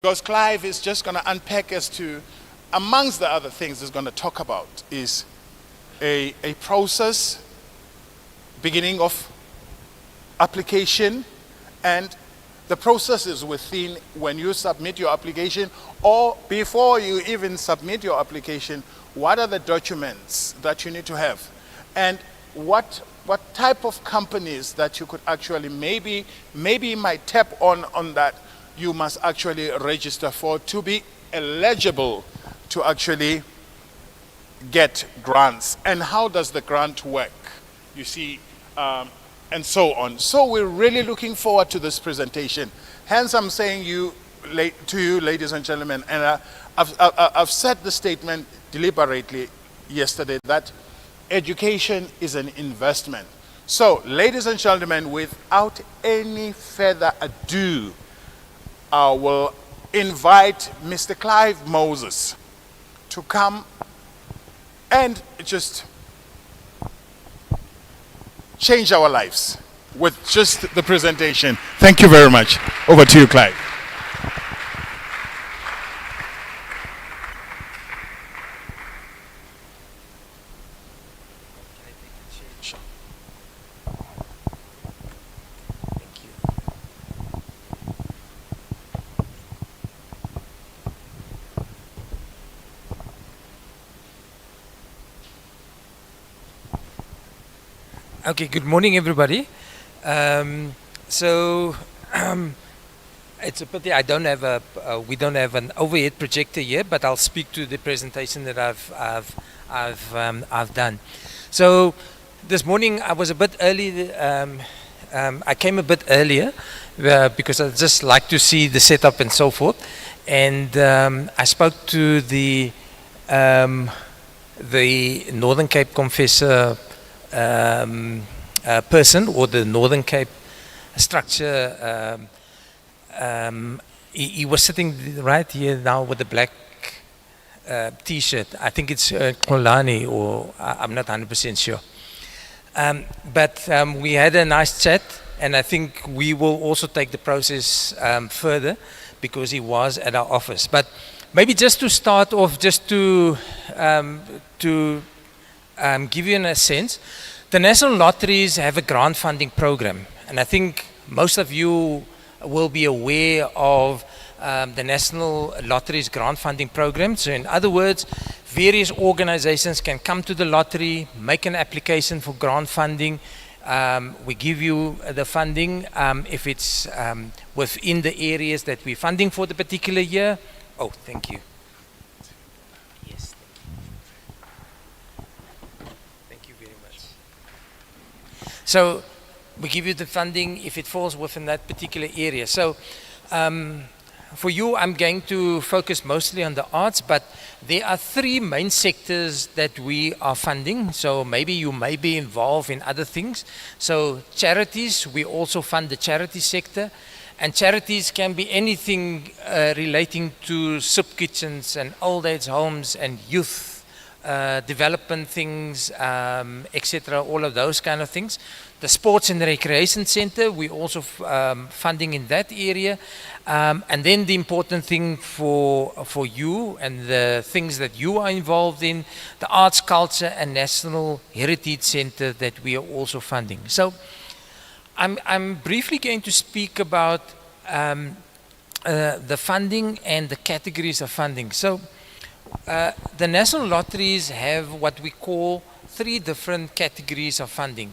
because Clive is just going to unpack as to, amongst the other things he's going to talk about, is a process, beginning of application, and the process is within when you submit your application, or before you even submit your application, what are the documents that you need to have, and what type of companies that you could actually maybe might tap on that you must actually register for to be eligible to actually get grants, and how does the grant work, you see, and so on. So we're really looking forward to this presentation. Hence I'm saying to you, ladies and gentlemen, and I've said the statement deliberately yesterday that education is an investment. So, ladies and gentlemen, without any further ado, I will invite Mr. Clive Moses to come and just change our lives with just the presentation. Thank you very much. Over to you, Clive. Okay, good morning, everybody. It's a pity I don't have we don't have an overhead projector here, but I'll speak to the presentation that I've done. So this morning I was a bit early. I came a bit earlier because I just like to see the setup and so forth. And I spoke to the Northern Cape COMFESA person, or the Northern Cape structure. He was sitting right here now with a black t-shirt. I think it's Kolani, or I'm not 100% sure. But we had a nice chat, and I think we will also take the process further, because he was at our office. But maybe just to start off, just to give you a sense, the National Lotteries have a grant funding program, and I think most of you will be aware of the National Lotteries grant funding program. So in other words, various organizations can come to the lottery, make an application for grant funding. We give you the funding if it's within the areas that we're funding for the particular year. Oh, thank you. Yes. Thank you very much. So we give you the funding if it falls within that particular area. So for you, I'm going to focus mostly on the arts, but there are three main sectors that we are funding. So maybe you may be involved in other things. So charities, we also fund the charity sector. And charities can be anything relating to soup kitchens and old age homes and youth development things, etc., all of those kind of things. The sports and recreation center, we also funding in that area. And then the important thing for you and the things that you are involved in, the arts, culture and national heritage center that we are also funding. So I'm briefly going to speak about the funding and the categories of funding. So the National Lotteries have what we call three different categories of funding.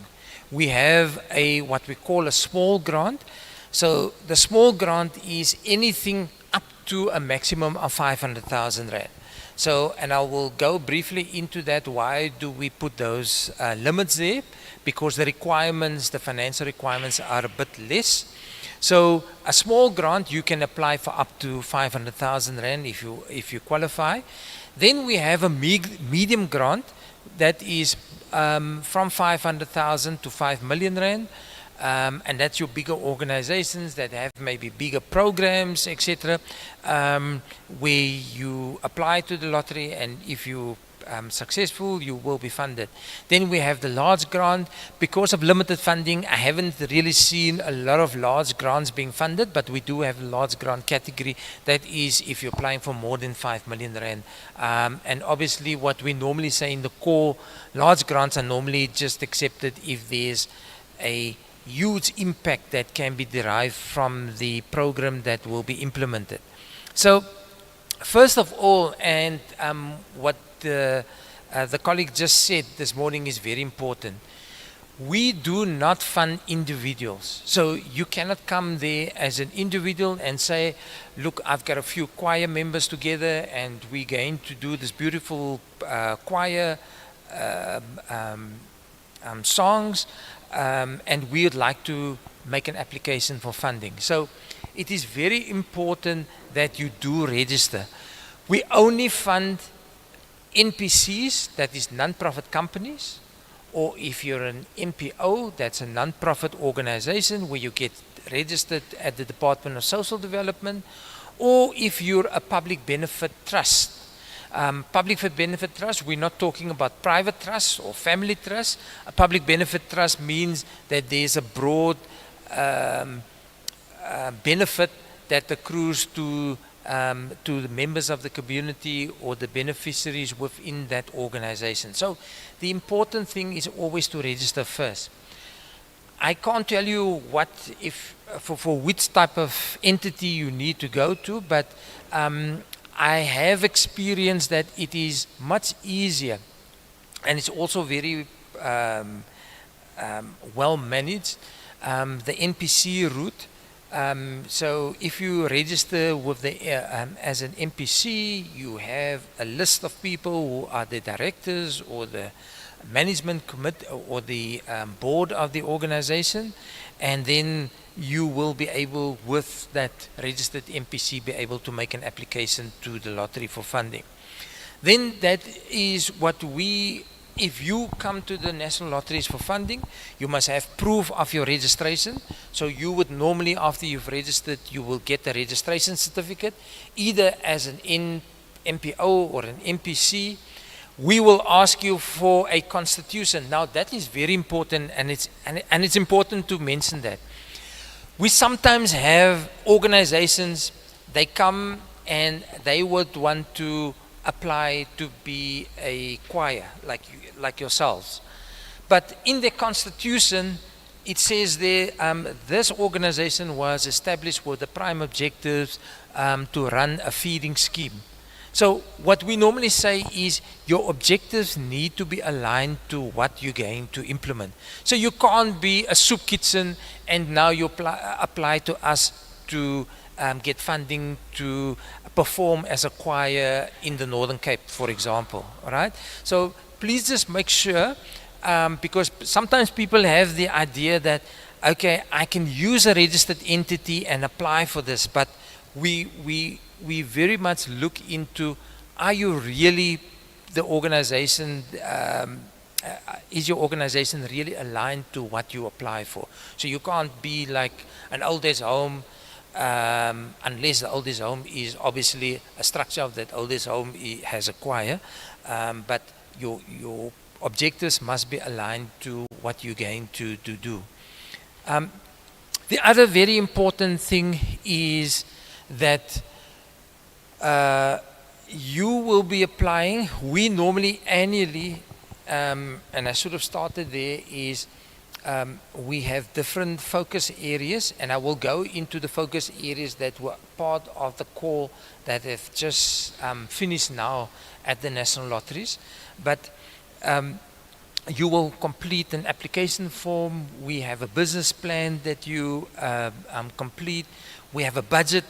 We have what we call a small grant. So the small grant is anything up to a maximum of 500,000 Rand. So, and I will go briefly into that. Why do we put those limits there? Because the requirements, the financial requirements are a bit less. So a small grant, you can apply for up to 500,000 Rand if you qualify. Then we have a medium grant that is from 500,000 to 5 million Rand. And that's your bigger organizations that have maybe bigger programs, etc., where you apply to the lottery, and if you successful, you will be funded. Then we have the large grant. Because of limited funding, I haven't really seen a lot of large grants being funded, but we do have a large grant category. That is if you're applying for more than 5 million rand. And obviously what we normally say in the core, large grants are normally just accepted if there's a huge impact that can be derived from the program that will be implemented. So first of all, and what the colleague just said this morning is very important. We do not fund individuals. So you cannot come there as an individual and say, look, I've got a few choir members together and we're going to do this beautiful choir songs, and we would like to make an application for funding. So it is very important that you do register. We only fund NPCs, that is non-profit companies, or if you're an NPO, that's a non-profit organization where you get registered at the Department of Social Development, or if you're a public benefit trust. Public benefit trust, we're not talking about private trust or family trust. A public benefit trust means that there's a broad benefit that accrues to the members of the community or the beneficiaries within that organization. So the important thing is always to register first. I can't tell you what for which type of entity you need to go to, but I have experienced that it is much easier, and it's also very well managed, the NPC route. So if you register with as an NPC, you have a list of people who are the directors or the management committee or the board of the organization, and then you will be able, with that registered NPC, be able to make an application to the lottery for funding. Then that is what if you come to the national lotteries for funding, you must have proof of your registration. So you would normally, after you've registered, you will get a registration certificate, either as an NPO or an NPC. We will ask you for a constitution. Now that is very important, and it's important to mention that. We sometimes have organizations, they come and they would want to apply to be a choir, like yourselves. But in the constitution, it says there, this organization was established with the prime objectives to run a feeding scheme. So what we normally say is your objectives need to be aligned to what you're going to implement. So you can't be a soup kitchen and now you apply to us to get funding to perform as a choir in the Northern Cape, for example. All right? So please just make sure, because sometimes people have the idea that, okay, I can use a registered entity and apply for this, but we very much look into, are you really the organization, is your organization really aligned to what you apply for? So you can't be like an old age home, unless the old age home is obviously a structure of that old age home has a choir, but your objectives must be aligned to what you're going to do. The other very important thing is that you will be applying. We normally annually, and I should have started there, is we have different focus areas, and I will go into the focus areas that were part of the call that have just finished now at the National Lotteries. But you will complete an application form. We have a business plan that you complete. We have a budget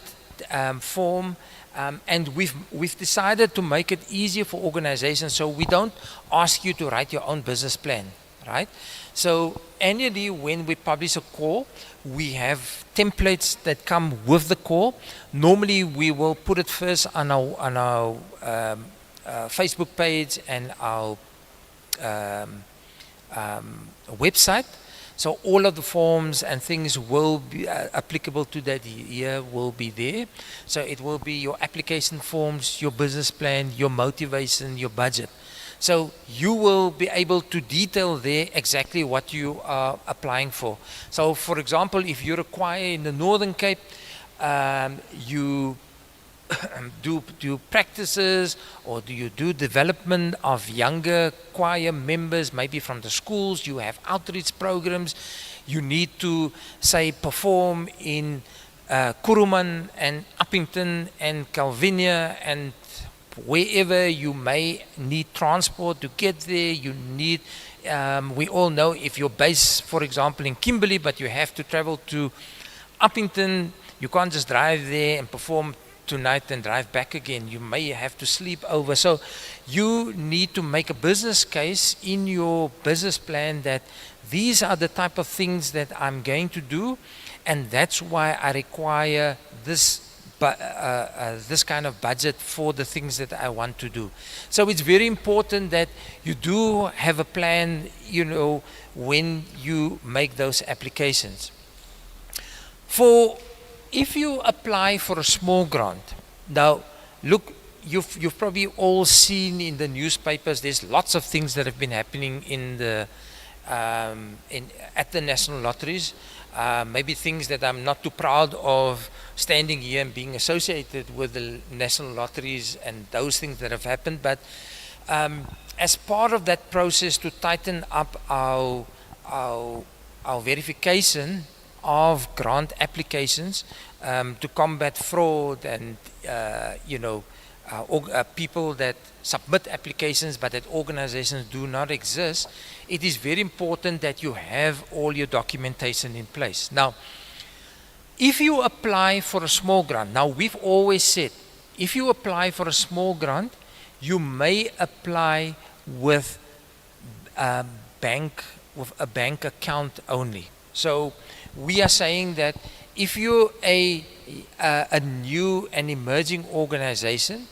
form, and we've decided to make it easier for organizations, so we don't ask you to write your own business plan, right? So annually, when we publish a call, we have templates that come with the call. Normally, we will put it first on our Facebook page and our website. So all of the forms and things will be applicable to that year will be there. So it will be your application forms, your business plan, your motivation, your budget. So you will be able to detail there exactly what you are applying for. So for example, if you're a choir in the Northern Cape, you do practices, or do you do development of younger choir members, maybe from the schools, you have outreach programs, you need to say perform in Kuruman and Uppington and Calvinia and wherever you may need transport to get there. You need, we all know if you're based, for example, in Kimberley, but you have to travel to Uppington, you can't just drive there and perform tonight and drive back again. You may have to sleep over. So you need to make a business case in your business plan that these are the type of things that I'm going to do, and that's why I require this this kind of budget for the things that I want to do. So it's very important that you do have a plan, you know, when you make those applications. If you apply for a small grant, now look, you've probably all seen in the newspapers, there's lots of things that have been happening in the at the national lotteries. Maybe things that I'm not too proud of standing here and being associated with the national lotteries and those things that have happened. But as part of that process to tighten up our verification of grant applications, to combat fraud and people that submit applications but that organizations do not exist, it is very important that you have all your documentation in place. Now, if you apply for a small grant, now we've always said, if you apply for a small grant, you may apply with a bank account only. So we are saying that if you're a new and emerging organization,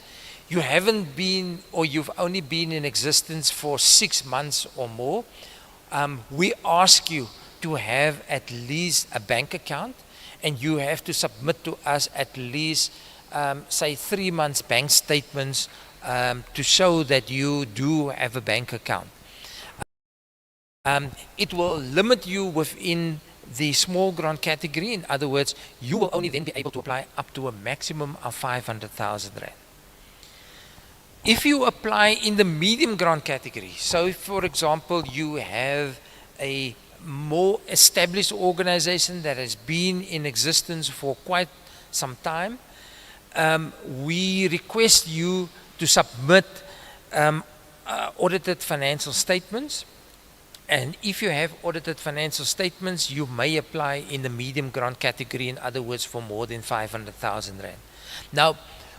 you haven't been, or you've only been in existence for 6 months or more, we ask you to have at least a bank account, and you have to submit to us at least, say, 3 months bank statements to show that you do have a bank account. It will limit you within the small grant category. In other words, you will only then be able to apply up to a maximum of 500,000 Rand. If you apply in the medium grant category, so if, for example, you have a more established organization that has been in existence for quite some time, we request you to submit audited financial statements. And if you have audited financial statements, you may apply in the medium grant category, in other words, for more than 500,000 Rand. Now,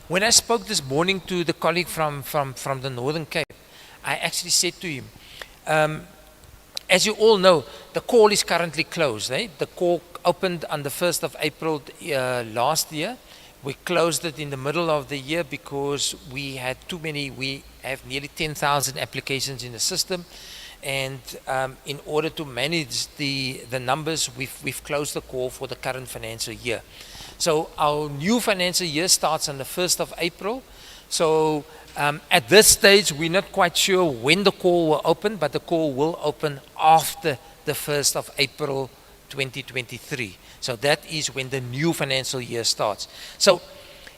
when I spoke this morning to the colleague from the Northern Cape, I actually said to him, as you all know, the call is currently closed. The call opened on the 1st of April last year. We closed it in the middle of the year because we had too many. We have nearly 10,000 applications in the system. And in order to manage the numbers, we've closed the call for the current financial year. So our new financial year starts on the 1st of April. So at this stage, we're not quite sure when the call will open, but the call will open after the 1st of April 2023. So that is when the new financial year starts. So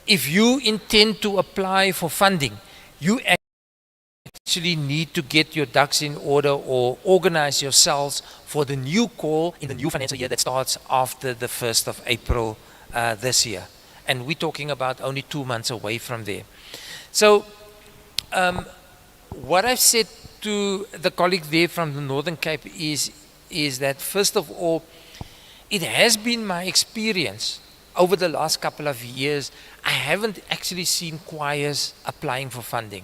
if you intend to apply for funding, you actually need to get your ducks in order or organize yourselves for the new call in the new financial year that starts after the 1st of April this year. And we're talking about only 2 months away from there. So what I've said to the colleague there from the Northern Cape is that, first of all, it has been my experience over the last couple of years, I haven't actually seen choirs applying for funding.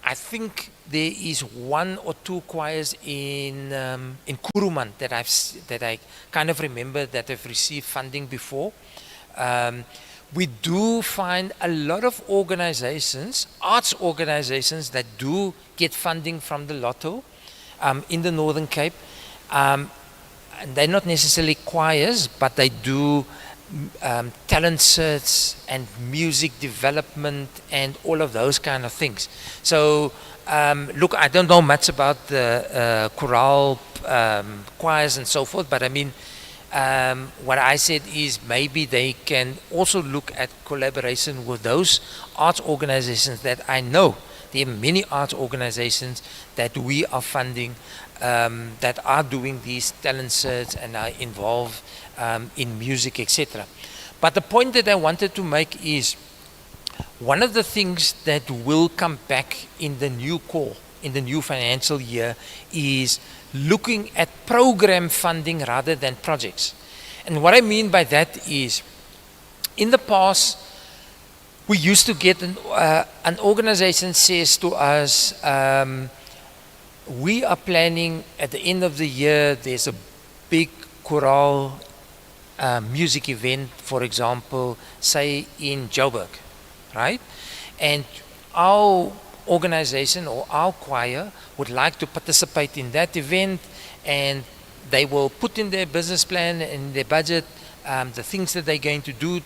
I think there is 1 or 2 choirs in Kuruman that I kind of remember that have received funding before. We do find a lot of organizations, arts organizations, that do get funding from the Lotto in the Northern Cape. And they're not necessarily choirs, but they do talent search and music development and all of those kind of things. So look, I don't know much about the chorale choirs and so forth, but I mean, what I said is maybe they can also look at collaboration with those arts organizations that I know. There are many arts organizations that we are funding that are doing these talent search and are involved in music, etc. But the point that I wanted to make is one of the things that will come back in the new call, in the new financial year, is looking at program funding rather than projects. And what I mean by that is, in the past, we used to get an organization says to us, we are planning at the end of the year, there's a big chorale music event, for example, say in Joburg, right? And our organization or our choir would like to participate in that event, and they will put in their business plan and their budget the things that they're going to do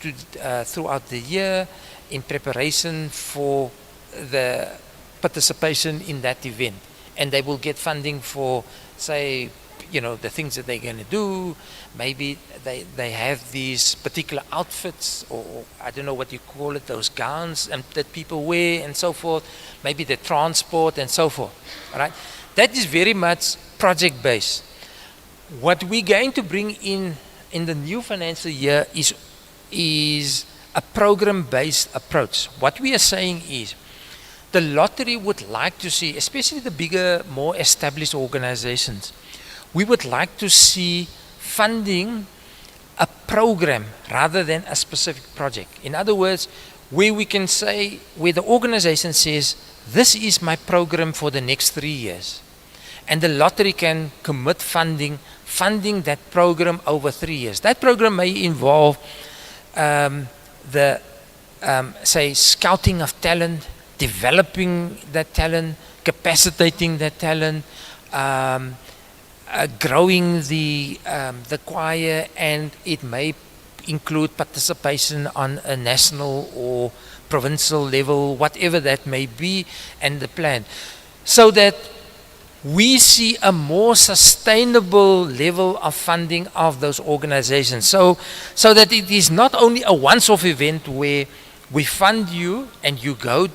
throughout the year in preparation for the participation in that event. And they will get funding for, say, the things that they're going to do. Maybe they have these particular outfits, or I don't know what you call it, those gowns that people wear and so forth. Maybe the transport and so forth. All right? That is very much project-based. What we're going to bring in the new financial year is a program-based approach. What we are saying is, the lottery would like to see, especially the bigger, more established organizations, we would like to see funding a program rather than a specific project. In other words, where we can say, where the organization says, this is my program for the next 3 years. And the lottery can commit funding that program over 3 years. That program may involve say, scouting of talent, developing that talent, capacitating that talent, growing the choir, and it may include participation on a national or provincial level, whatever that may be, and the plan. So that we see a more sustainable level of funding of those organizations. So that it is not only a once-off event where we fund you and you go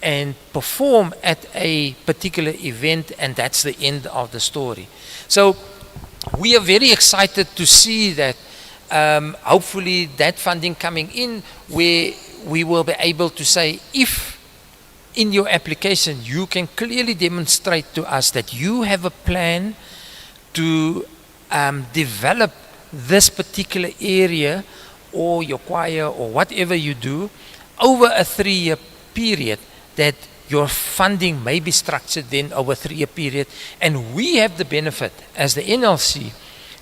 and perform at a particular event and that's the end of the story. So we are very excited to see that hopefully that funding coming in, where we will be able to say, if in your application you can clearly demonstrate to us that you have a plan to develop this particular area or your choir or whatever you do over a 3-year period, that your funding may be structured then over a 3-year period. And we have the benefit as the NLC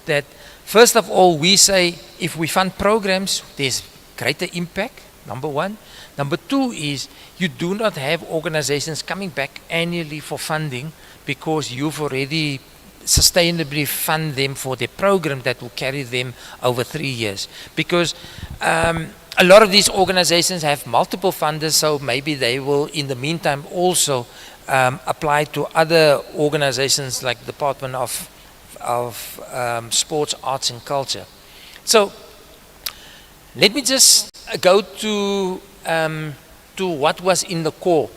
that, first of all, we say if we fund programs, there's greater impact, number one. Number two is you do not have organizations coming back annually for funding because you've already sustainably fund them for their program that will carry them over 3 years. Because a lot of these organizations have multiple funders, so maybe they will in the meantime also apply to other organizations like the Department of Sports, Arts and Culture. So let me just go to what was in the core.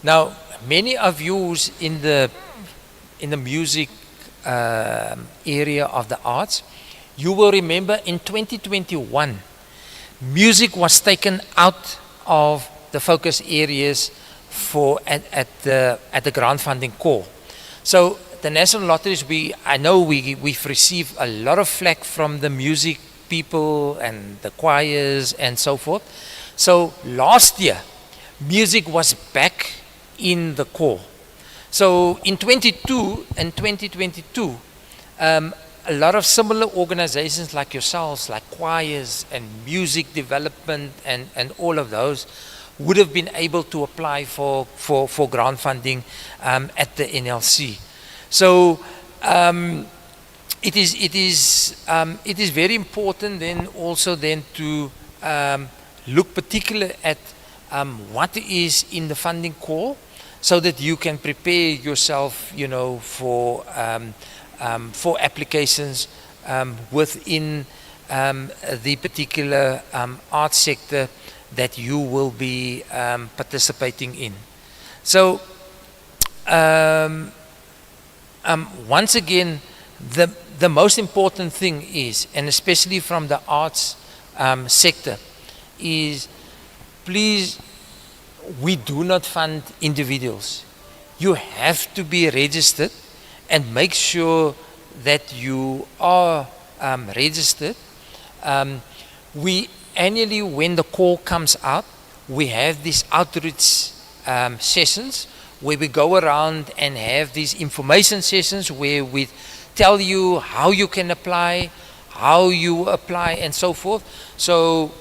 Now, many of you in the music area of the arts, you will remember in 2021, music was taken out of the focus areas for at the grant funding core. So the National Lotteries, I know we've received a lot of flack from the music people and the choirs and so forth. So last year, music was back in the core. So in 22 and 2022, a lot of similar organizations like yourselves, like choirs and music development and all of those, would have been able to apply for grant funding at the NLC. So it is very important then also then to look particular at what is in the funding call, so that you can prepare yourself, you know, for applications within the particular art sector that you will be participating in. So once again, the most important thing is, and especially from the arts sector, is please, we do not fund individuals. You have to be registered and make sure that you are registered. We annually, when the call comes out, we have these outreach sessions where we go around and have these information sessions where we tell you how you can apply, how you apply, and so forth. So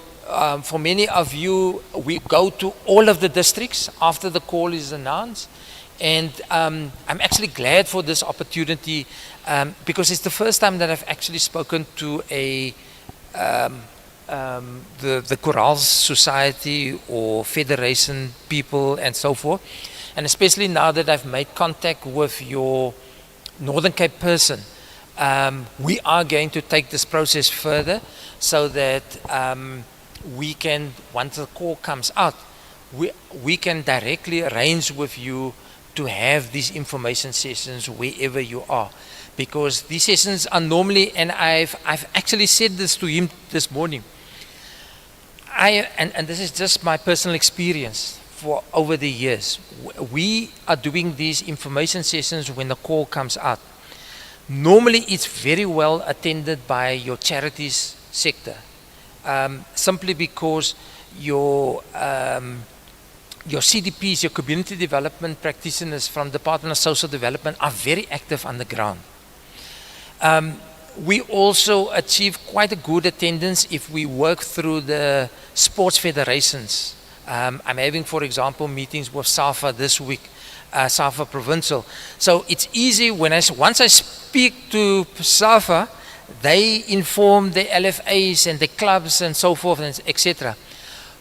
for many of you, we go to all of the districts after the call is announced. And I'm actually glad for this opportunity because it's the first time that I've actually spoken to the Chorale Society or Federation people and so forth. And especially now that I've made contact with your Northern Cape person, we are going to take this process further so that we can, once the call comes out, we can directly arrange with you to have these information sessions wherever you are. Because these sessions are normally, and I've actually said this to him this morning, and this is just my personal experience for over the years. We are doing these information sessions when the call comes out. Normally it's very well attended by your charities sector, simply because your CDPs, your community development practitioners from Department of Social Development are very active on the ground. We also achieve quite a good attendance if we work through the sports federations. I'm having, for example, meetings with SAFA this week, SAFA Provincial. So it's easy when once I speak to SAFA, they inform the LFAs and the clubs and so forth, and etc.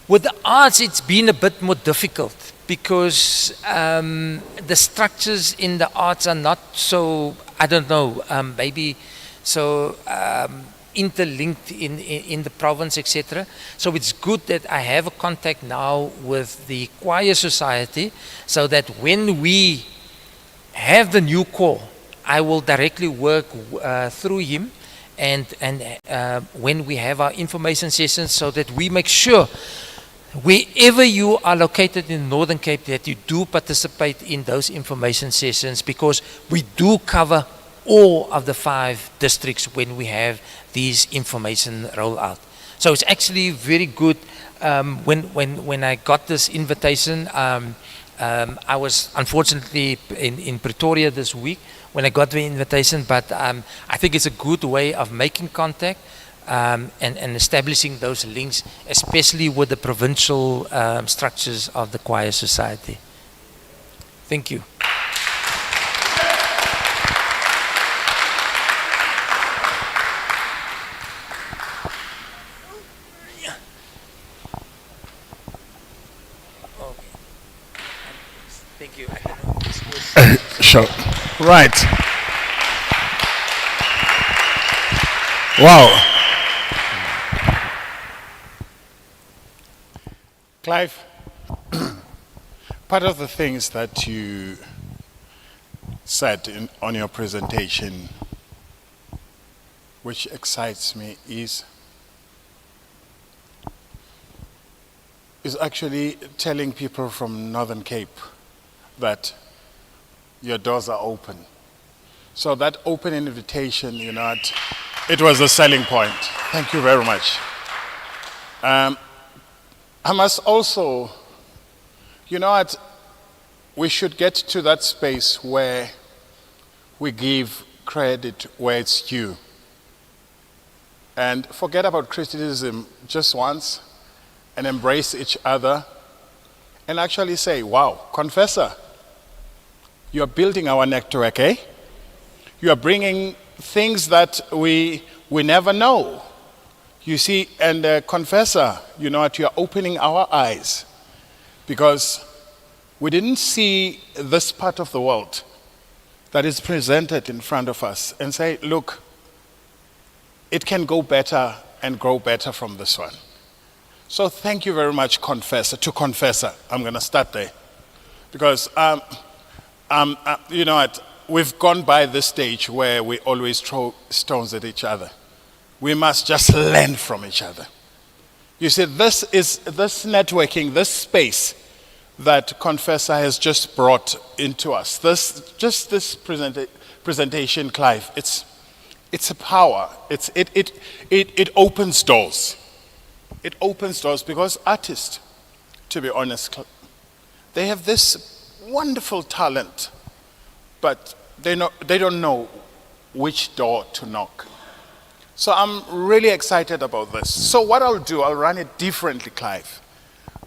With the arts, it's been a bit more difficult because the structures in the arts are not so, I don't know, maybe so interlinked in the province, etc. So it's good that I have a contact now with the choir society, so that when we have the new call, I will directly work through him, and when we have our information sessions, so that we make sure wherever you are located in Northern Cape that you do participate in those information sessions, because we do cover all of the 5 districts when we have these information roll out. So it's actually very good. When I got this invitation, I was unfortunately in Pretoria this week when I got the invitation, but I think it's a good way of making contact and establishing those links, especially with the provincial structures of the choir society. Thank you. Thank you. Sure. Right. Wow. Clive, part of the things that you said on your presentation, which excites me, is actually telling people from Northern Cape that your doors are open. So that open invitation, you know, it was the selling point. Thank you very much. I must also, you know what, we should get to that space where we give credit where it's due. And forget about criticism just once and embrace each other and actually say, wow, COMFESA, you're building our network, eh? You are bringing things that we never know. You see, and COMFESA, you know what, you're opening our eyes, because we didn't see this part of the world that is presented in front of us and say, look, it can go better and grow better from this one. So thank you very much, COMFESA. I'm going to start there. Because, you know what, we've gone by this stage where we always throw stones at each other. We must just learn from each other. You see, this networking, this space that COMFESA has just brought into us, this presentation, Clive, it's a power. It opens doors. It opens doors because artists, to be honest, they have this wonderful talent, but they don't know which door to knock. So I'm really excited about this. So what I'll do, I'll run it differently, Clive.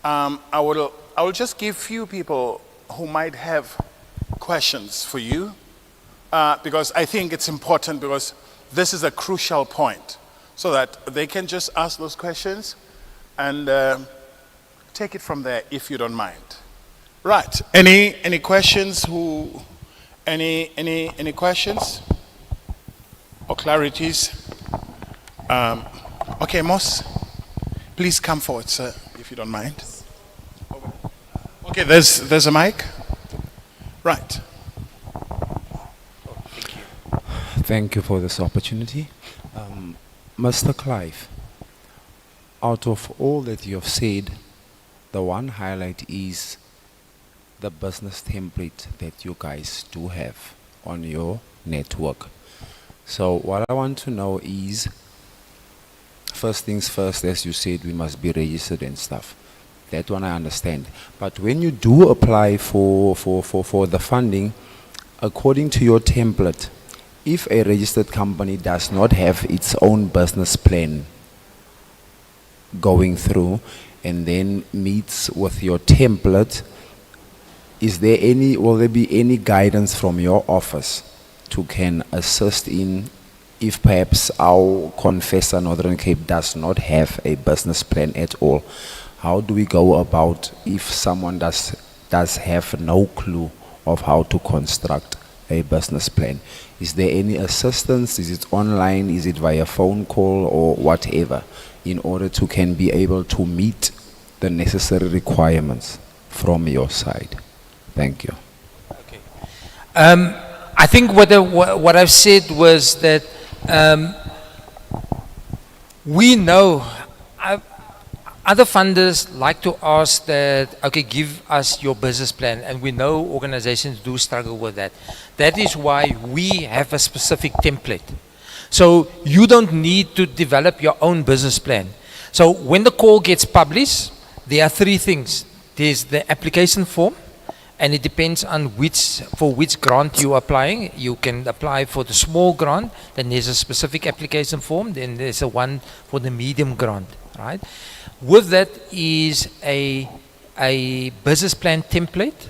I will just give few people who might have questions for you, because I think it's important, because this is a crucial point, so that they can just ask those questions and take it from there, if you don't mind. Right. Any questions? Any questions or clarities? Okay, Moss, please come forward, sir, if you don't mind. Okay, there's a mic. Right. Thank you for this opportunity. Mr. Clive, out of all that you have said, the one highlight is the business template that you guys do have on your network. So what I want to know is, first things first, as you said, we must be registered and stuff. That one I understand. But when you do apply for the funding, according to your template, if a registered company does not have its own business plan going through and then meets with your template, will there be any guidance from your office to can assist in, if perhaps our COMFESA Northern Cape does not have a business plan at all? How do we go about if someone does have no clue of how to construct a business plan? Is there any assistance? Is it online? Is it via phone call or whatever, in order to can be able to meet the necessary requirements from your side? Thank you. Okay. I think what I've said was that we know other funders like to ask that, okay, give us your business plan, and we know organizations do struggle with that. That is why we have a specific template. So you don't need to develop your own business plan. So when the call gets published, there are three things. There's the application form, and it depends on for which grant you're applying. You can apply for the small grant, then there's a specific application form, then there's a one for the medium grant, right? With that is a business plan template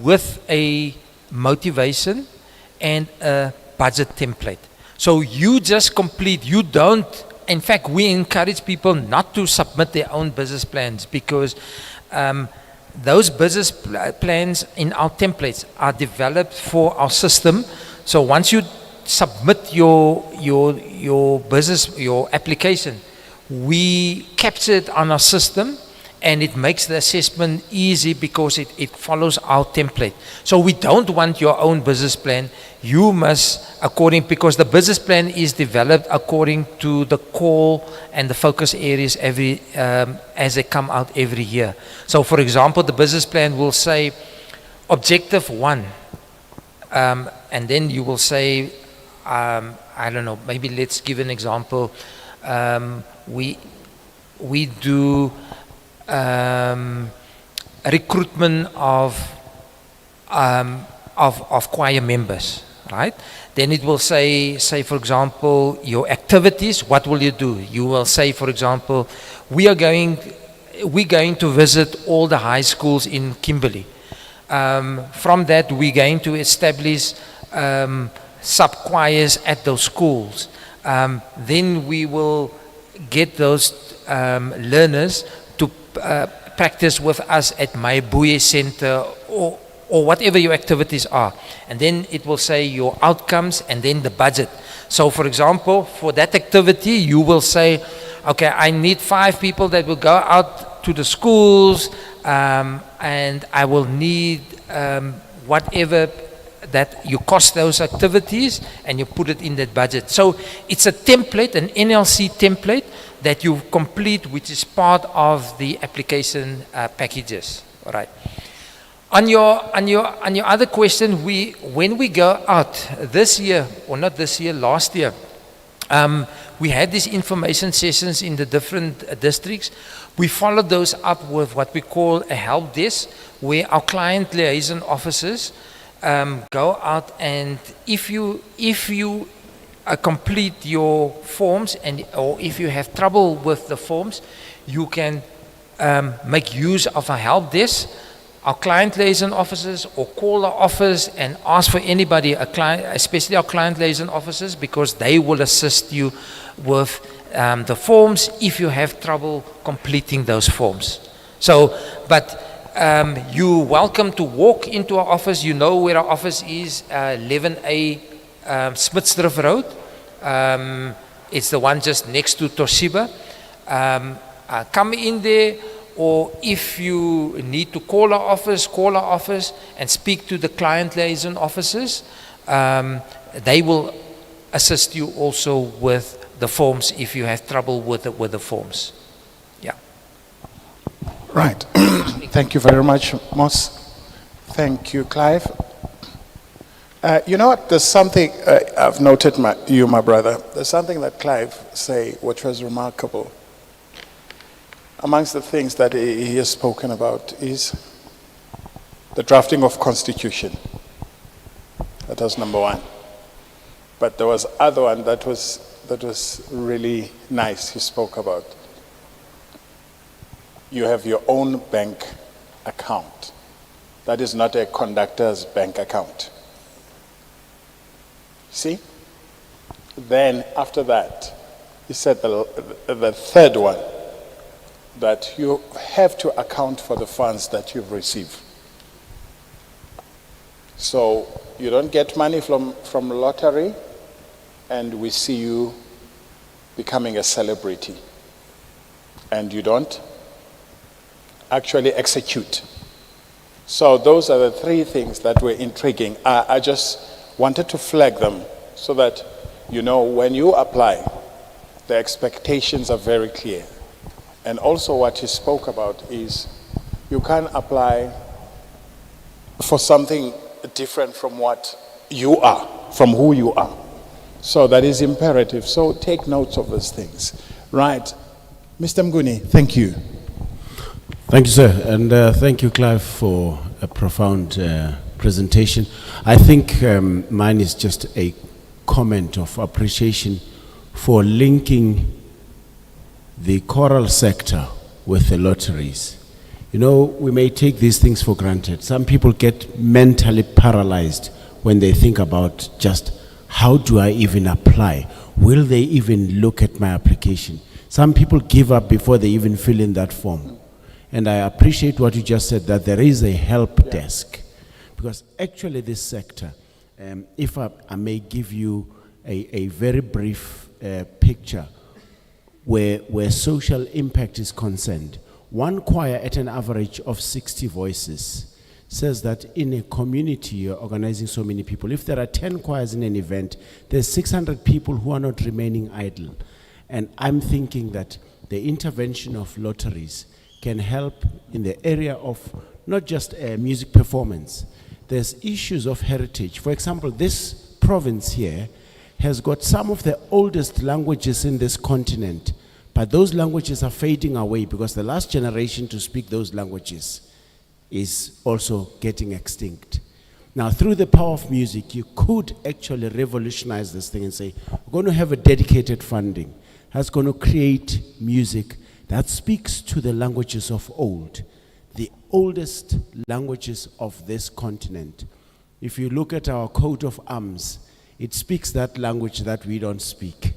with a motivation and a budget template. So you just complete, you don't, in fact, we encourage people not to submit their own business plans, because those business plans in our templates are developed for our system. So once you submit your business, your application, we capture it on our system, and it makes the assessment easy because it follows our template. So we don't want your own business plan. You must, because the business plan is developed according to the call and the focus areas as they come out every year. So for example, the business plan will say objective 1, and then you will say, I don't know, maybe let's give an example. We do recruitment of choir members, right? Then it will say for example, your activities. What will you do? You will say, for example, we're going to visit all the high schools in Kimberley. From that, we're going to establish sub-choirs at those schools. Then we will get those learners to practice with us at my Buye Center or whatever your activities are. And then it will say your outcomes and then the budget. So for example, for that activity, you will say, okay, I need 5 people that will go out to the schools, and I will need whatever that you cost those activities, and you put it in that budget. So it's a template, an NLC template that you complete, which is part of the application packages. All right. On your other question, when we go out this year, or not this year, last year, we had these information sessions in the different districts. We followed those up with what we call a help desk, where our client liaison officers go out, and if you complete your forms, or if you have trouble with the forms, you can make use of a help desk. Our client liaison officers, or call our office and ask for anybody, especially our client liaison officers, because they will assist you with the forms if you have trouble completing those forms. So, but you're welcome to walk into our office. You know where our office is, 11A Smitsdrift Road. It's the one just next to Toshiba. Come in there. Or if you need to call our office and speak to the client liaison officers. They will assist you also with the forms if you have trouble with the forms. Yeah. Right. Thank you very much, Moss. Thank you, Clive. You know what? There's something I've noted, my brother. There's something that Clive said which was remarkable. Amongst the things that he has spoken about is the drafting of constitution. That was number one. But there was other one that was really nice he spoke about. You have your own bank account. That is not a conductor's bank account. See? Then after that, he said the third one, that you have to account for the funds that you've received. So you don't get money from lottery, and we see you becoming a celebrity, and you don't actually execute. So those are the 3 things that were intriguing. I just wanted to flag them so that you know when you apply, the expectations are very clear. And also what he spoke about is you can apply for something different from what you are, from who you are. So that is imperative. So take notes of those things. Right. Mr. Mguni, thank you. Thank you, sir. And thank you, Clive, for a profound presentation. I think mine is just a comment of appreciation for linking the choral sector with the lotteries. You know, we may take these things for granted. Some people get mentally paralyzed when they think about just how do I even apply? Will they even look at my application? Some people give up before they even fill in that form. And I appreciate what you just said, that there is a help desk. Because actually this sector, if I may give you a very brief picture, where social impact is concerned. One choir at an average of 60 voices says that in a community you're organizing so many people. If there are 10 choirs in an event, there's 600 people who are not remaining idle. And I'm thinking that the intervention of lotteries can help in the area of not just music performance. There's issues of heritage. For example, this province here has got some of the oldest languages in this continent, but those languages are fading away because the last generation to speak those languages is also getting extinct. Now, through the power of music, you could actually revolutionize this thing and say, we're going to have a dedicated funding that's going to create music that speaks to the languages of old, the oldest languages of this continent. If you look at our coat of arms, It speaks that language that we don't speak.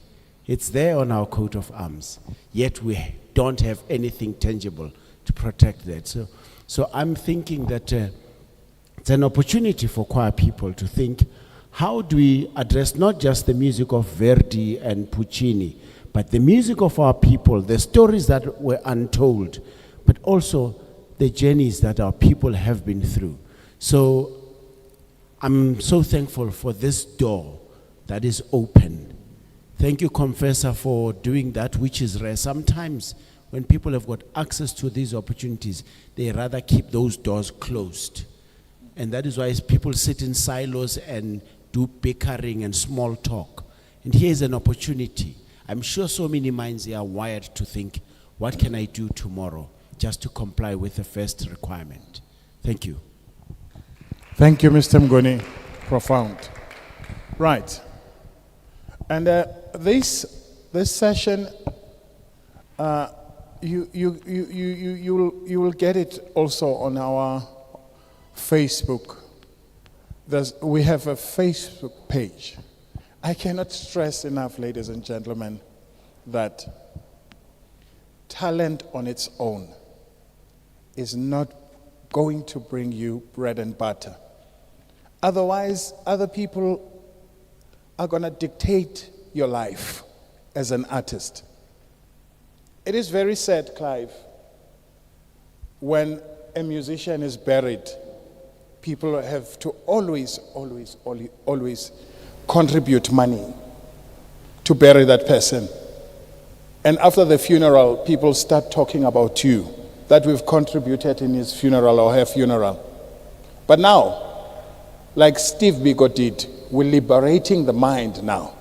It's there on our coat of arms, yet we don't have anything tangible to protect that. So I'm thinking that it's an opportunity for choir people to think, how do we address not just the music of Verdi and Puccini, but the music of our people, the stories that were untold, but also the journeys that our people have been through. So I'm so thankful for this door that is open. Thank you, COMFESA, for doing that, which is rare. Sometimes when people have got access to these opportunities, they rather keep those doors closed. And that is why people sit in silos and do bickering and small talk. And here's an opportunity. I'm sure so many minds are wired to think, what can I do tomorrow just to comply with the first requirement? Thank you. Thank you, Mr. Mgoni. Profound. Right. And this session, you will get it also on our Facebook. We have a Facebook page. I cannot stress enough, ladies and gentlemen, that talent on its own is not going to bring you bread and butter. Otherwise, other people are going to dictate your life as an artist. It is very sad, Clive, when a musician is buried, people have to always contribute money to bury that person. And after the funeral, people start talking about you, that we've contributed in his funeral or her funeral. But now, like Steve Biko did, we're liberating the mind now.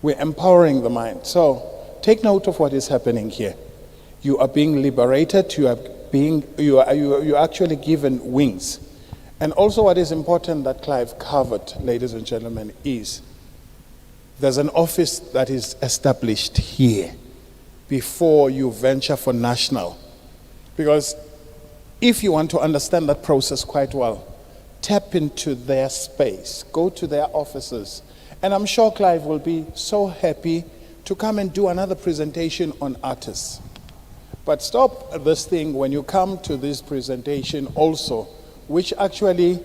We're empowering the mind. So take note of what is happening here. You are being liberated, you are actually given wings. And also what is important that Clive covered, ladies and gentlemen, is there's an office that is established here before you venture for national. Because if you want to understand that process quite well, tap into their space, go to their offices. And I'm sure Clive will be so happy to come and do another presentation on artists. But stop this thing when you come to this presentation also, which actually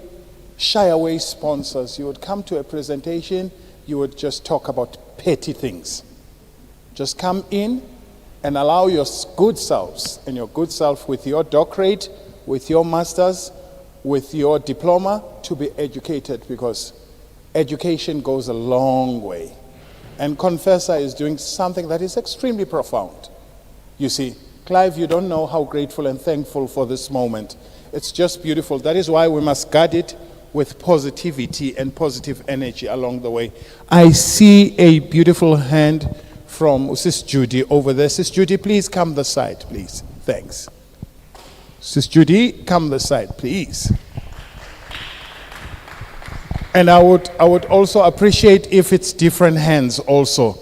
shy away sponsors. You would come to a presentation, you would just talk about petty things. Just come in and allow your good selves, and your good self with your doctorate, with your master's, with your diploma, to be educated, because education goes a long way. And COMFESA is doing something that is extremely profound. You see, Clive, you don't know how grateful and thankful for this moment. It's just beautiful. That is why we must guard it with positivity and positive energy along the way. I see a beautiful hand from Sis Judy over there. Sis Judy, please come this side, please. Thanks. Sis Judy, come this side, please. And I would also appreciate if it's different hands also.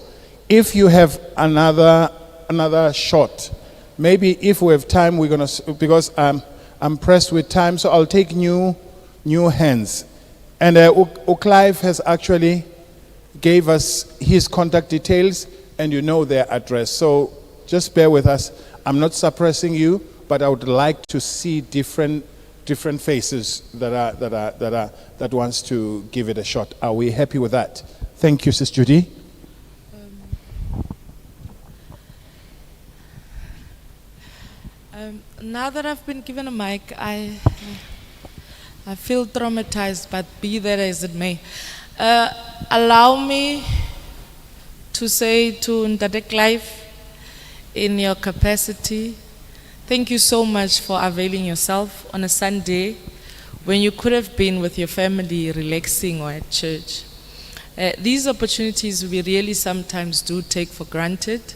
If you have another shot, maybe if we have time, we're gonna, because I'm pressed with time, so I'll take new hands. And Clive has actually gave us his contact details, and you know their address. So just bear with us. I'm not suppressing you, but I would like to see different faces that wants to give it a shot. Are we happy with that? Thank you, Sis Judy. Now that I've been given a mic, I feel traumatized, but be that as it may. Allow me to say to Ndade Clive, in your capacity, thank you so much for availing yourself on a Sunday when you could have been with your family relaxing or at church. These opportunities we really sometimes do take for granted,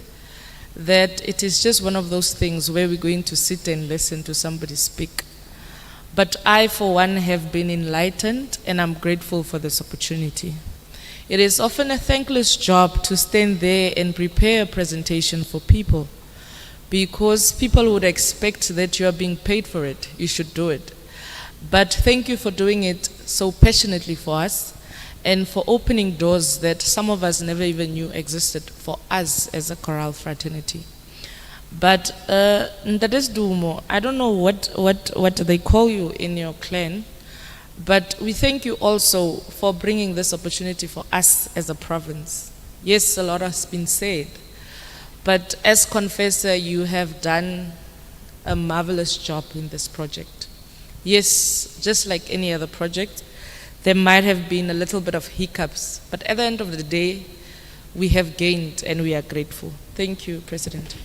that it is just one of those things where we're going to sit and listen to somebody speak. But I, for one, have been enlightened, and I'm grateful for this opportunity. It is often a thankless job to stand there and prepare a presentation for people, because people would expect that you are being paid for it. You should do it. But thank you for doing it so passionately for us. and for opening doors that some of us never even knew existed for us as a choral fraternity. But Ndades Dumo, I don't know what they call you in your clan, but we thank you also for bringing this opportunity for us as a province. Yes, a lot has been said, but as COMFESA, you have done a marvelous job in this project. Yes, just like any other project, there might have been a little bit of hiccups, but at the end of the day, we have gained and we are grateful. Thank you, President.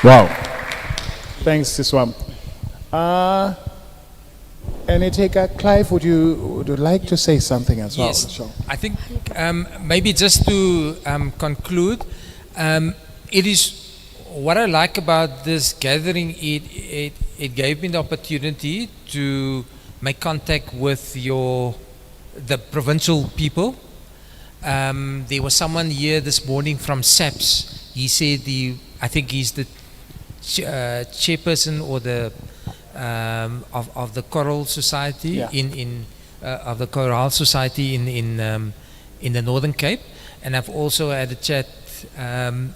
Wow. Thanks, Siswam. Any taker? Clive, would you like to say something as well? Yes, Sure. I think maybe just to conclude, it is what I like about this gathering. It gave me the opportunity to make contact with the provincial people. There was someone here this morning from SAPS. He said I think he's the chairperson or the of the choral society of the choral society in the Northern Cape, and I've also had a chat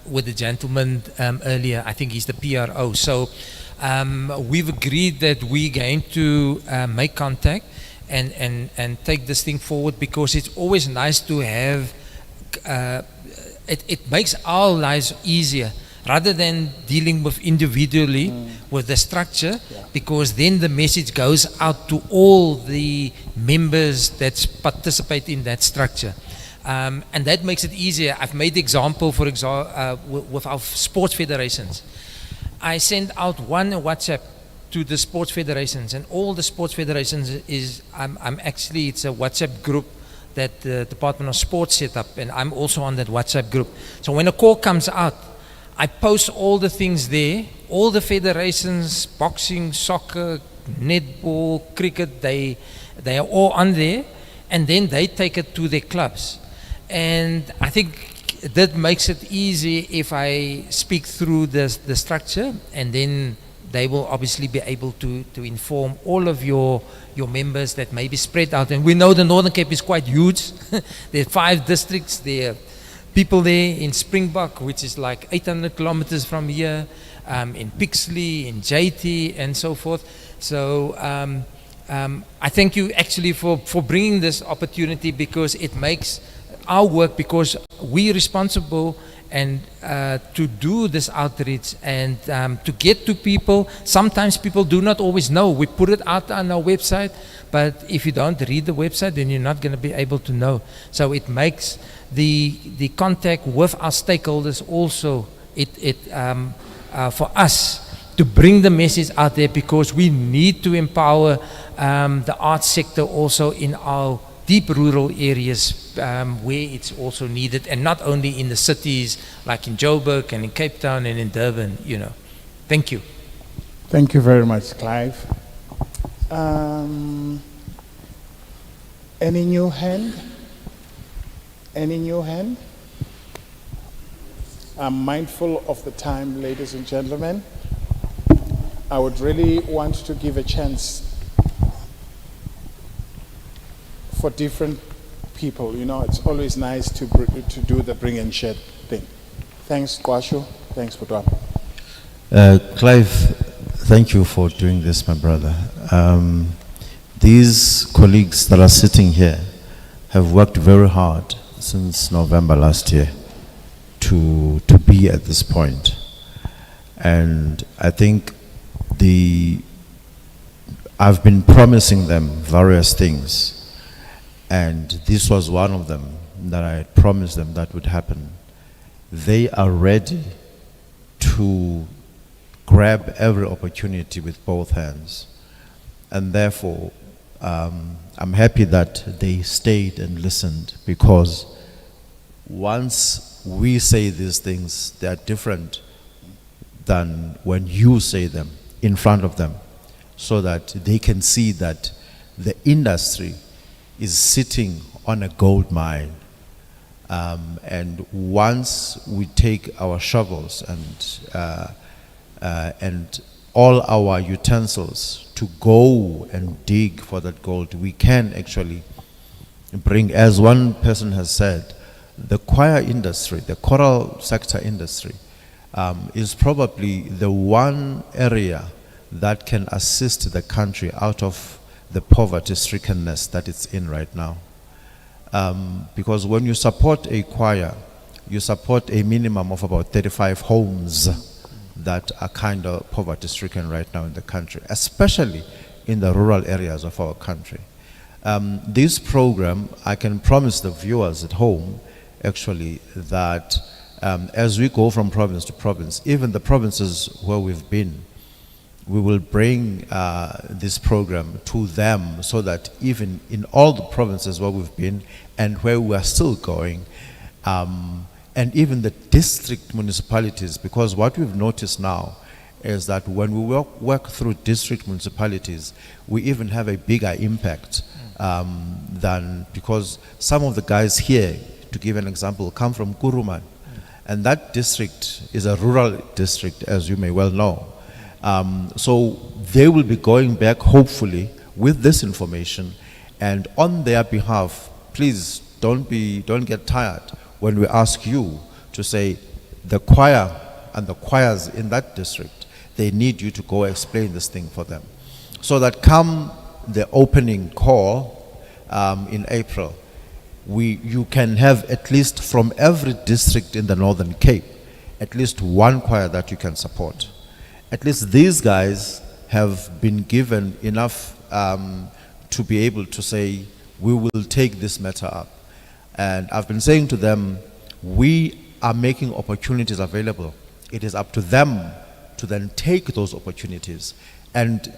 with the gentleman earlier. I think he's the PRO. So we've agreed that we're going to make contact and take this thing forward, because it's always nice to have. It makes our lives easier, rather than dealing with individually with the structure, because then the message goes out to all the members that participate in that structure. And that makes it easier. I've made the example, for example, with our sports federations. I send out one WhatsApp to the sports federations, and all the sports federations it's a WhatsApp group that the Department of Sports set up, and I'm also on that WhatsApp group. So when a call comes out, I post all the things there, all the federations, boxing, soccer, netball, cricket, they are all on there, and then they take it to their clubs. And I think that makes it easy if I speak through the structure, and then they will obviously be able to inform all of your members that may be spread out. And we know the Northern Cape is quite huge. There are 5 districts. There are people there in Springbok, which is like 800 kilometers from here, in Pixley, in JT, and so forth. So I thank you actually for bringing this opportunity, because it makes our work, because we're responsible and to do this outreach and to get to people. Sometimes people do not always know. We put it out on our website, but if you don't read the website, then you're not going to be able to know. So it makes the contact with our stakeholders also for us to bring the message out there, because we need to empower the arts sector also in our deep rural areas where it's also needed, and not only in the cities like in Joburg and in Cape Town and in Durban, Thank you. Thank you very much, Clive. Any new hand? Any new hand? I'm mindful of the time, ladies and gentlemen. I would really want to give a chance for different people. It's always nice to do the bring and share thing. Thanks, Kwashu. Thanks, Putwa. Clive, thank you for doing this, my brother. These colleagues that are sitting here have worked very hard since November last year to be at this point. And I think I've been promising them various things, and this was one of them that I had promised them that would happen. They are ready to grab every opportunity with both hands, and therefore I'm happy that they stayed and listened, because once we say these things, they are different than when you say them in front of them, so that they can see that the industry is sitting on a gold mine. And once we take our shovels and all our utensils to go and dig for that gold, we can actually bring, as one person has said, the choir industry, the choral sector industry, is probably the one area that can assist the country out of the poverty-strickenness that it's in right now. Because when you support a choir, you support a minimum of about 35 homes that are kind of poverty-stricken right now in the country, especially in the rural areas of our country. This program, I can promise the viewers at home, actually, that as we go from province to province, even the provinces where we've been, we will bring this program to them so that even in all the provinces where we've been and where we are still going, and even the district municipalities, because what we've noticed now is that when we work through district municipalities, we even have a bigger impact than, because some of the guys here, to give an example, come from Kuruman, and that district is a rural district, as you may well know. So they will be going back, hopefully, with this information, and on their behalf, please don't get tired when we ask you to say the choir and the choirs in that district, they need you to go explain this thing for them. So that come the opening call in April, you can have at least from every district in the Northern Cape, at least one choir that you can support. At least these guys have been given enough to be able to say, we will take this matter up. And I've been saying to them, we are making opportunities available. It is up to them to then take those opportunities. And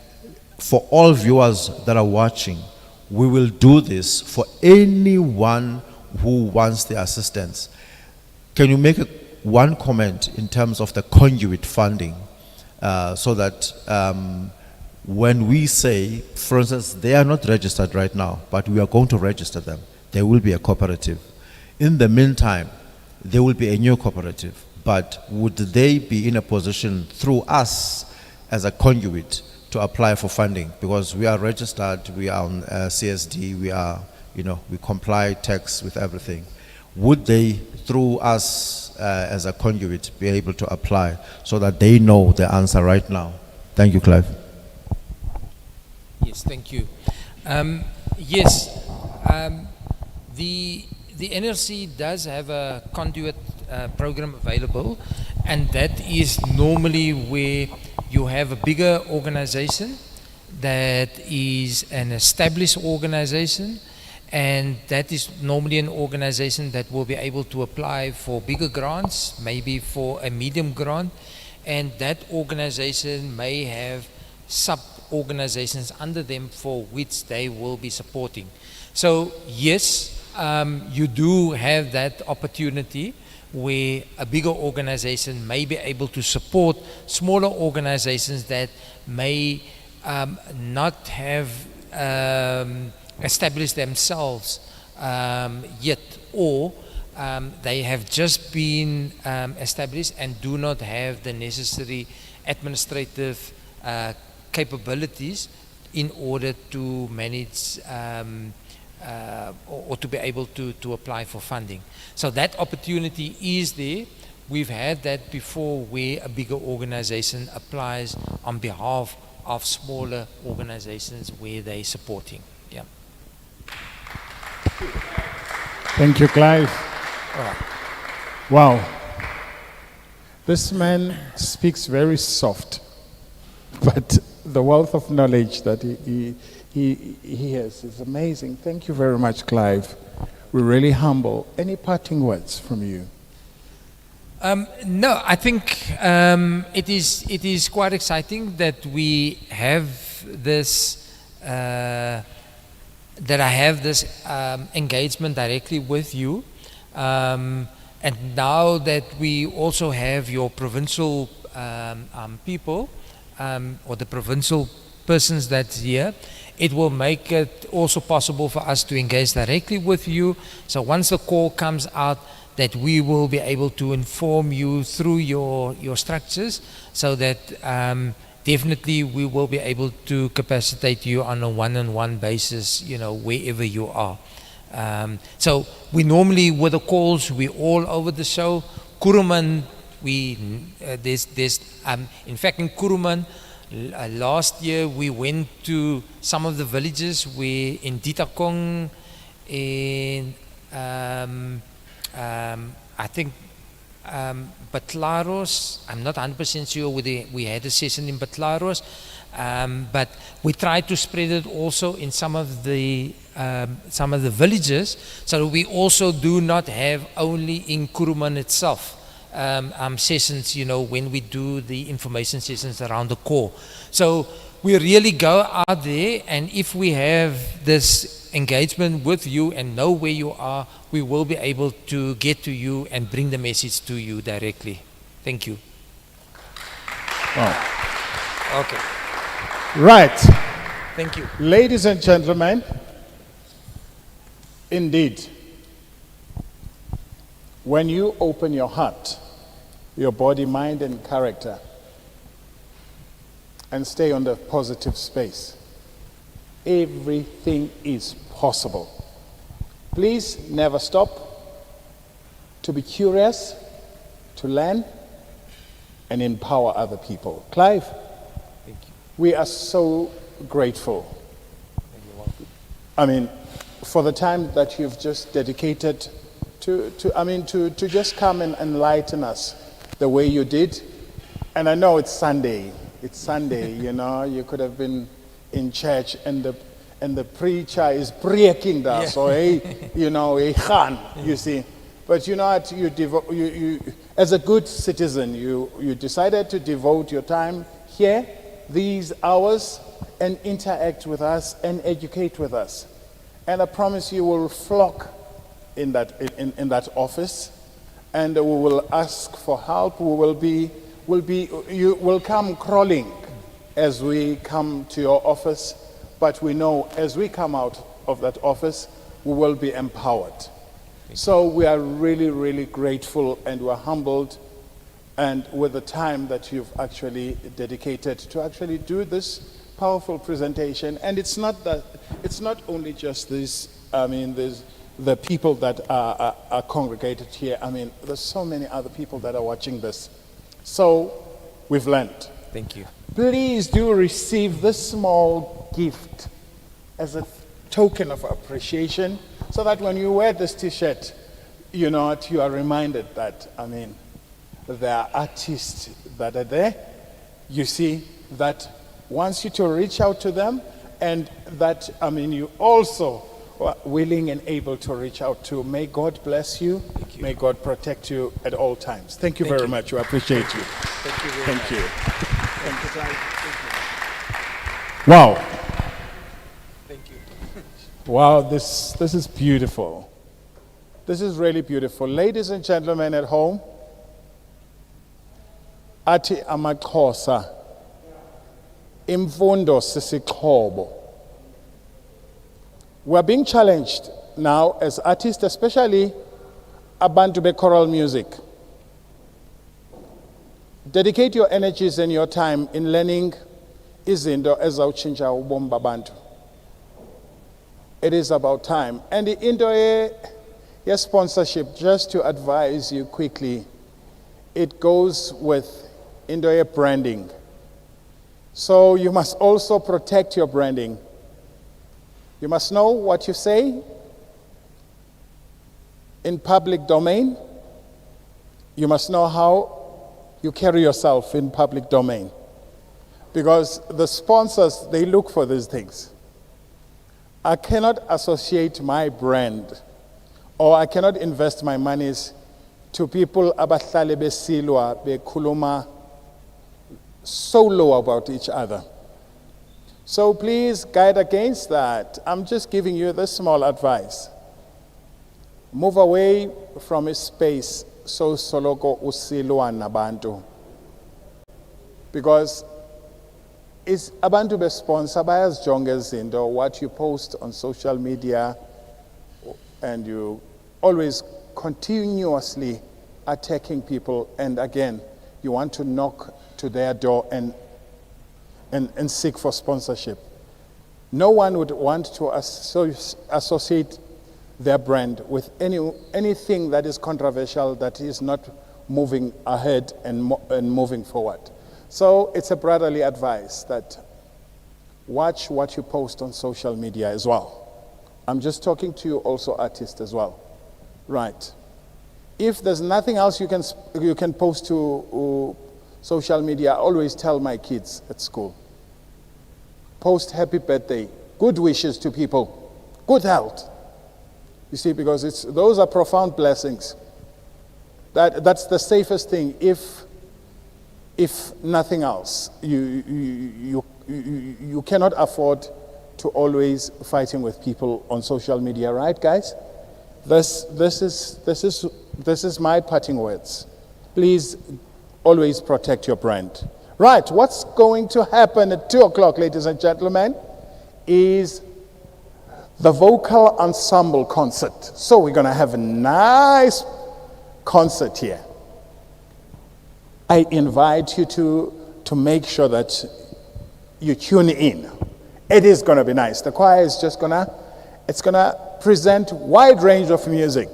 for all viewers that are watching, we will do this for anyone who wants the assistance. Can you make one comment in terms of the conduit funding, so that when we say, for instance, they are not registered right now, but we are going to register them. There will be a cooperative. In the meantime, there will be a new cooperative. But would they be in a position through us as a conduit to apply for funding? Because we are registered, we are on CSD, we comply tax with everything. Would they, through us as a conduit, be able to apply so that they know the answer right now? Thank you, Clive. Yes, thank you. Yes, the NRC does have a conduit program available, and that is normally where you have a bigger organization that is an established organization, and that is normally an organization that will be able to apply for bigger grants, maybe for a medium grant, and that organization may have sub-organizations under them for which they will be supporting. So yes, you do have that opportunity where a bigger organization may be able to support smaller organizations that may not have established themselves yet, or they have just been established and do not have the necessary administrative capabilities in order to manage or to be able to apply for funding. So that opportunity is there. We've had that before, where a bigger organization applies on behalf of smaller organizations where they're supporting. Yeah. Thank you, Clive. All right. Wow. This man speaks very soft, but the wealth of knowledge that he has is amazing. Thank you very much, Clive. We're really humble. Any parting words from you? No, I think it is quite exciting that we have this, that I have this engagement directly with you. And now that we also have your provincial people, or the provincial persons that's here, it will make it also possible for us to engage directly with you. So once the call comes out, that we will be able to inform you through your structures, so that definitely we will be able to capacitate you on a one-on-one basis, wherever you are. So we normally, with the calls, we all over the show. Kuruman, in fact, in Kuruman, last year we went to some of the villages where in Ditakong, in I think Batlaros, I'm not 100% sure whether we had a session in Batlaros, but we tried to spread it also in some of the villages, so we also do not have only in Kuruman itself sessions, when we do the information sessions around the core. So we really go out there, and if we have this engagement with you and know where you are, we will be able to get to you and bring the message to you directly. Thank you. Wow. Okay. Right. Thank you. Ladies and gentlemen, indeed, when you open your heart, your body, mind, and character, and stay on the positive space, everything is possible. Please never stop to be curious, to learn, and empower other people. Clive, Thank you. we are so grateful. I mean, for the time that you've just dedicated to just come and enlighten us the way you did. And I know it's Sunday. It's Sunday, you could have been in church and the preacher is breaking the so a khan, you see. But you know what, you as a good citizen, you decided to devote your time here, these hours, and interact with us and educate with us. And I promise you will flock in that office, and we will ask for help. You will come crawling as we come to your office, but we know as we come out of that office, we will be empowered. So we are really, really grateful, and we're humbled, and with the time that you've actually dedicated to actually do this powerful presentation. And it's not only just this, there's the people that are congregated here. There's so many other people that are watching this. So we've learned. Thank you. Please do receive this small gift as a token of appreciation, so that when you wear this t-shirt, you are reminded that, there are artists that are there. You see, that wants you to reach out to them, and that, you also are willing and able to reach out to. May God bless you. Thank you. May God protect you at all times. Thank you very much. We appreciate you. Thank you very Thank much. you. Thank you. Wow. Thank you. Wow, this is beautiful. This is really beautiful. Ladies and gentlemen at home, Ati Amaxhosa, imfundo sisixhobo. We're being challenged now as artists, especially abantu be choral music. Dedicate your energies and your time in learning izinto ezawutshintsha ubomi babantu. It is about time. And the into your sponsorship, just to advise you quickly, it goes with into branding. So you must also protect your branding. You must know what you say in public domain. You must know how you carry yourself in public domain. Because the sponsors, they look for these things. I cannot associate my brand, or I cannot invest my monies to people abahlale besilwa bekhuluma so low about each other. So please guide against that. I'm just giving you this small advice. Move away from a space so soloko usilwa nabantu. Because it's abantu besponsor bayazijonga izinto, what you post on social media, and you always continuously attacking people, and again, you want to knock to their door and and seek for sponsorship. No one would want to associate their brand with anything that is controversial, that is not moving ahead and moving forward. So it's a brotherly advice that watch what you post on social media as well. I'm just talking to you also artists as well. Right. If there's nothing else you can post to social media, I always tell my kids at school, post happy birthday, good wishes to people, good health. You see, because those are profound blessings. That's the safest thing. If nothing else, you cannot afford to always fighting with people on social media, right, guys? This is my parting words. Please always protect your brand. Right, what's going to happen at 2 o'clock, ladies and gentlemen, is the vocal ensemble concert. So we're going to have a nice concert here. I invite you to make sure that you tune in. It is going to be nice. The choir is just it's going to present wide range of music.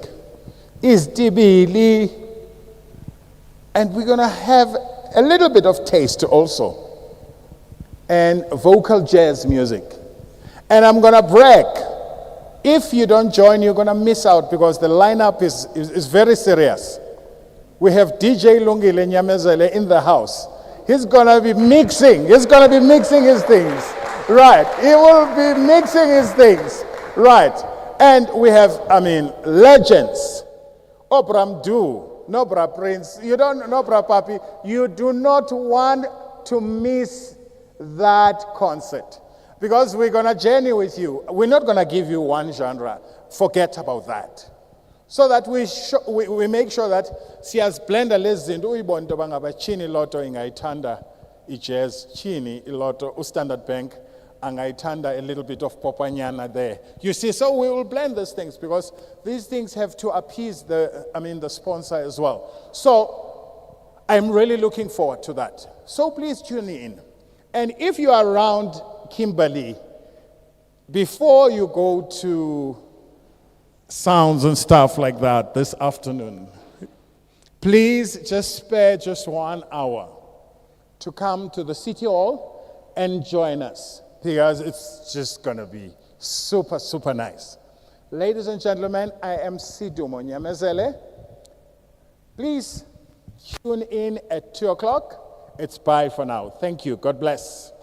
Is Dibili, and we're going to have a little bit of taste also, and vocal jazz music. And I'm going to brag. If you don't join, you're going to miss out, because the lineup is very serious. We have DJ Lungile Nyamezele in the house. He's going to be mixing. He's going to be mixing his things. Right. He will be mixing his things. Right. And we have, legends. Obram Du, Nobra Prince. You don't, Nobra Papi. You do not want to miss that concert, because we're going to journey with you. We're not going to give you one genre. Forget about that. So that we make sure that siyazblenda lezi zinto uyibonto bangaba chini lotto ingayithanda ijazz, chini ilotto Standard Bank angayithanda a little bit of popanyana there. You see, so we will blend these things, because these things have to appease the sponsor as well. So I'm really looking forward to that. So please tune in. And if you are around Kimberley, before you go to sounds and stuff like that this afternoon, please just spare just 1 hour to come to the City Hall and join us, because it's just going to be super, super nice. Ladies and gentlemen, I am Sidumo Nyamezele. Please tune in at 2 o'clock. It's bye for now. Thank you. God bless.